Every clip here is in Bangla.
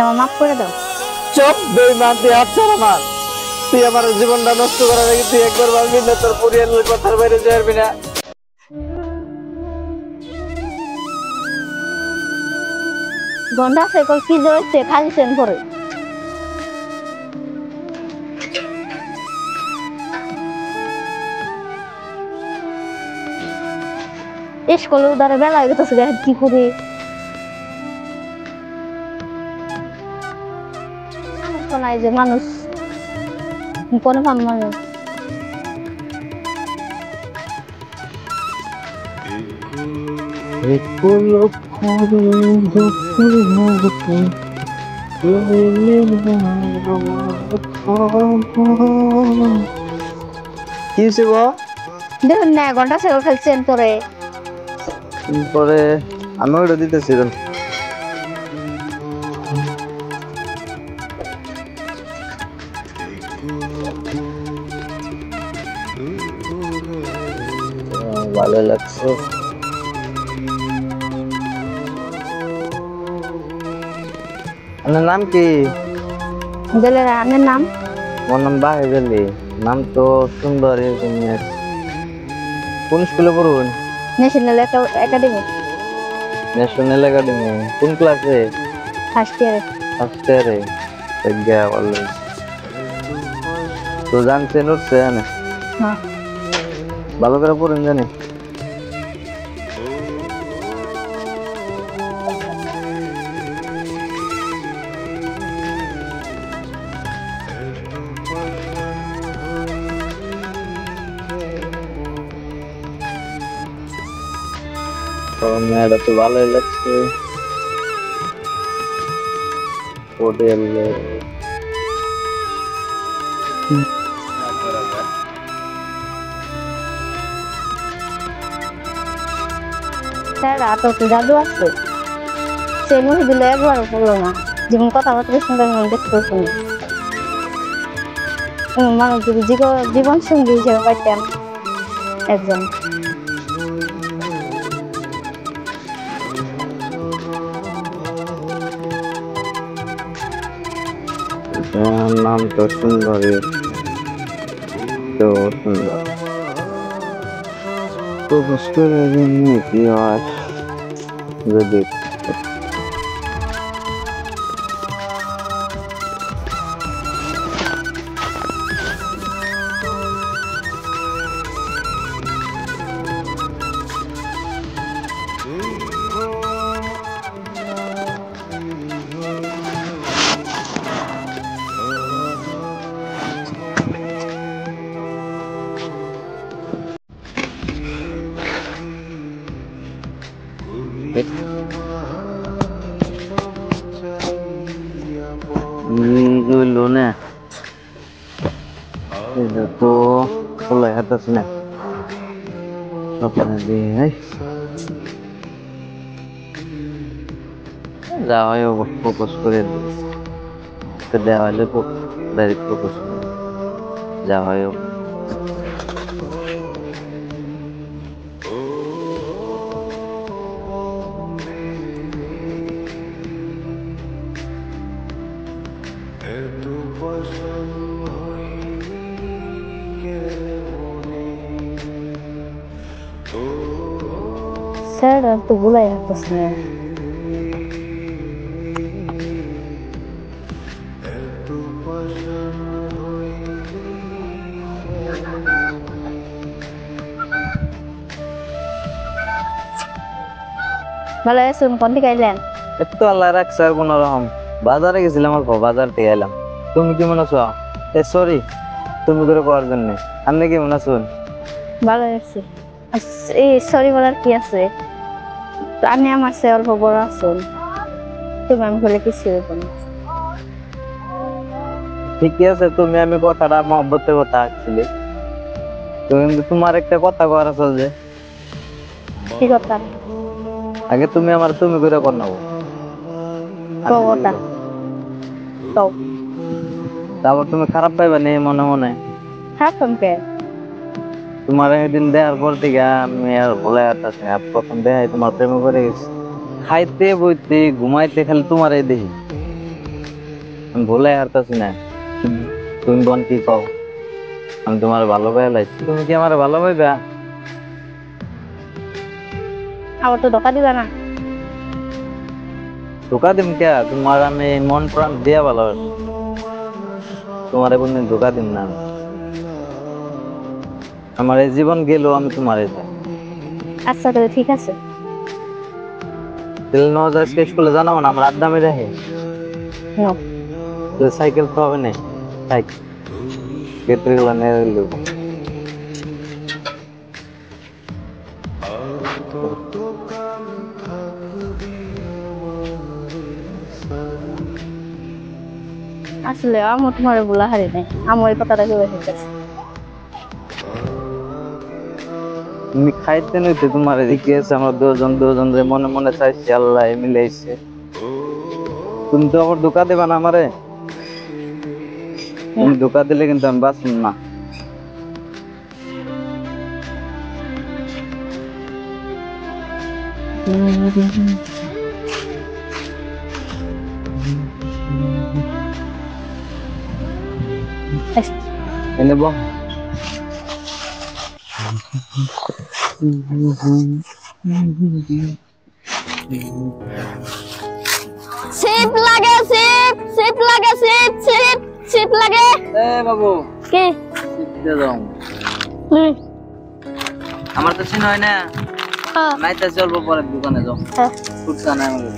আমার মাফ করে দাও। চুপ বেঈমান, তুই হাত ছাড় আমার। তুই আমার জীবনটা নষ্ট করার আগে তুই একবার ভাববি না তোর পরিবারের কথার বাইরে যাবি না। গন্ডা সাইকেল কি হয়েছে খালি সেন করে স্কুলে উদারে বেলা হয়ে গেছে কি করি নাই যে মানুষ কোনো ভাব মানুষ কি হয়েছে গো? দেখুন না ঘন্টা সাইকেল খেলছেন পরে পরে আমি ওটা দিতেছি। ভালো লাগছে। আপনার নাম কি? দিলের আনের নাম আমার নাম বাহেজলি। নাম তো সুন্দর। কোন স্কুলে পড়ুন? National academy. ন্যাশনাল একাডেমি কোন ক্লাসে? ফার্স্ট ইয়ারে। ফার্স্ট ইয়ারে। তো জানছেন উঠছে না? হ্যাঁ ভালো করে পড়েন জানি। মেয়েটা তো ভালোই লাগছে। স্যার তো জাদু আছে সে মুহি দিলে একবারও পড়লো না যেমন কথাবার্তা শুনতে দেখতে শুনি মানুষ যদি জীবন সঙ্গী হিসেবে পাইতেন একজন। নাম তো সুন্দর, তো সুন্দর। প্রপোজ করে কি হয় যদি লোনে তো খোলা হাতাস না দিয়ে যা হয় ফোকাস করে দেওয়া হলে ডাইরেক্ট ফোকাস যা হয় স্যার তো ভুলাই আসতেছে না ভালো আছেন কোন থেকে আইলেন? একটু আল্লাহ রাখছে আর কোন রকম বাজারে গেছিলাম অল্প বাজার থেকে এলাম। তুমি কেমন আছো? সরি তুমি করে করার জন্য। আপনি কেমন আছেন? ভালো আছি। এই সরি বলার কি আছে, আমি আমার চেয়ে অল্প বড় আছেন, তুমি আমি বলে কিছু না। ঠিকই আছে, তুমি আমি কথাটা মহব্বতের কথা আসছিলে। তুমি তোমার একটা কথা করার আছে যে কি কথা? আগে তুমি আমার তুমি করে কর নাও। কথা তো তারপর তুমি খারাপ পাইবা নি মনে মনে? হ্যাঁ কমকে তোমার একদিন দেওয়ার পর থেকে আমি আর ভুলে আসতেছি না। প্রথম দেখাই তোমার প্রেমে পড়ে গেছি। খাইতে বইতে ঘুমাইতে খালি তোমার এই দেখি। আমি ভুলে হারতাছি না। তুমি বোন কি কও? আমি তোমার ভালো পাই লাইছি, তুমি কি আমার ভালো পাইবা? আবার তো ধোকা দিবা না। ধোকা দিম কে? তোমার আমি মন প্রাণ দিয়া ভালোবাসি, তোমার কোনদিন ধোকা দিম না আমি। আমার এই জীবন গেল, আমি তোমার চাই। আচ্ছা তাহলে ঠিক আছে। তাহলে নজর স্কুলে জানাবো না, আমরা আড্ডা মেরে রাখি। নো সাইকেল তো হবে না, সাইকেল ব্যাটারি গুলো নিয়ে নেব। আসলে আমার তোমার বলা হারি নাই, আমার এই কথাটা কেউ এসেছে। তুমি খাইতে নইতে তোমার এদিকে আছে, আমরা দুজন রে মনে মনে চাইছি, আল্লাহ মিলাইছে। তুমি তো আবার ধোকা দেবা না আমারে, তুমি ধোকা দিলে কিন্তু আমি বাঁচব না। এনে বল। সিট লাগে, সিট লাগে, সিট লাগে। এ বাবু কি সিট দিয়ে দাও। আমার তো চিন হয় না, নাইতে চলবো পরে দোকানে যাও। ফুটকা না আমাদের।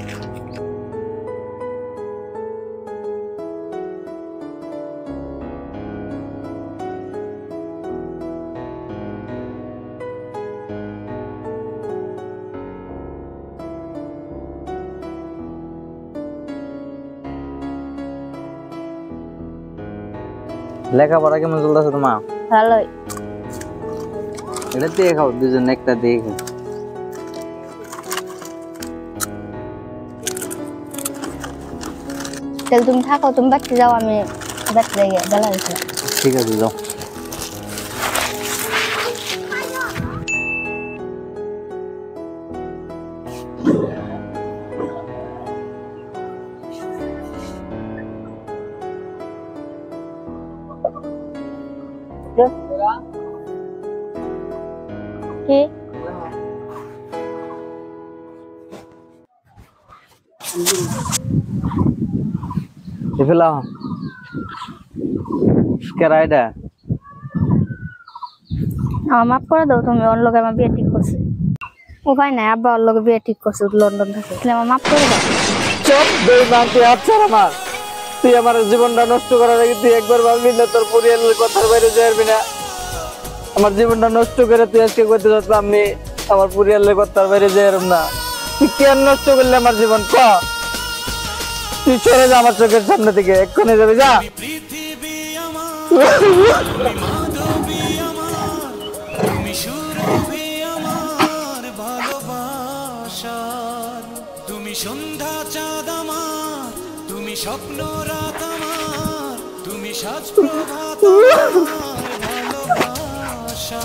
লেখাপড়া কেমন চলতেছে তোমার? ভালোই। এটা দিয়ে খাও, দুজন একটা দিয়ে খাও। তাহলে তুমি থাকো, তুমি বাড়তে যাও, আমি বাড়তে গিয়ে বেলা দিচ্ছি। ঠিক আছে যাও। কি এফেলা কেরাইডা আমার মাফ করে দাও, তুমি ওর লোক আমার বিয়ে ঠিক করছে। উপায় নাই, আব্বা ওর লোক বিয়ে ঠিক করছে লন্ডন থেকে, আমার মাফ করে দাও। চুপ বেঈমান, তুই আচ্ছা আমার, তুই আমার জীবনটা নষ্ট করার আগে তুই একবার ভাবলি না তোর পরিবারের কথার বাইরে যাবি না? আমার জীবনটা নষ্ট করে তুই আজকে করতে যাচ্ছ, আমি আমার পরিবারের কথার বাইরে যাই না। তুই কেন নষ্ট করলি আমার জীবন? ক তুই চলে যা আমার চোখের সামনে থেকে, এক্ষুনি যাবে, যা। তুমি সন্ধ্যা চাঁদ আমার, তুমি স্বপ্ন রাত আমার, তুমি সাজ প্রভাত আমার ভালোবাসা।